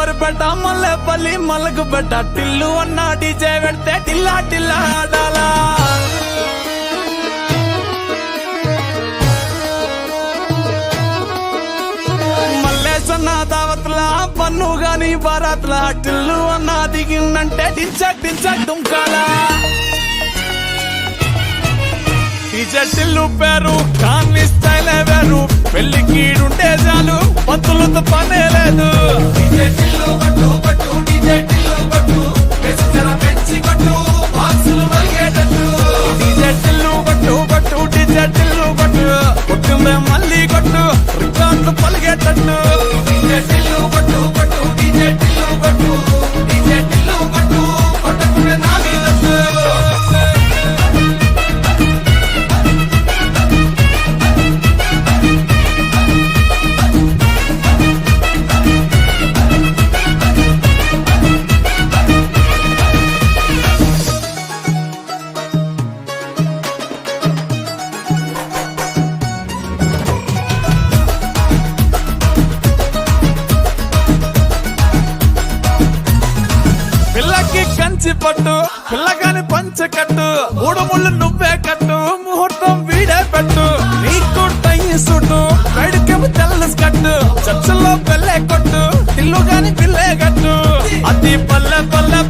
కొబ్బరిపేట మల్లెపల్లి మల్లకు పెట్ట టిల్లు అన్న డీజే పెడితే టిల్లా టిల్లా ఆడాలా మల్లేసన్న దావత్లా పన్ను గాని బారాత్లా టిల్లు అన్న దిగిందంటే డించక్ డించక్ దుంకాలా డీజే టిల్లు పేరు కాన్ని స్టైలే వేరు పెళ్లి కీడుంటే చాలు పంతులతో పనే లేదు డీజే టిల్లు కొట్టు కొట్టు డీజే టిల్లు కొట్టు వెచ్చర పెంచి కొట్టు బాక్సులు మలిగేటట్టు డీజే టిల్లు కొట్టు కొట్టు డీజే టిల్లు కొట్టు కొట్టుందే మళ్ళీ కొట్టు రికార్డులు పలిగేటట్టు డీజే టిల్లు కొట్టు కొట్టు డీజే టిల్లు కొట్టు డీజే టిల్లు కొట్టు కొట్టకుంటే నా మీదట్టు పిల్లకి కంచి పట్టు పిల్లగాని పంచ కట్టు మూడు ముళ్ళు నువ్వే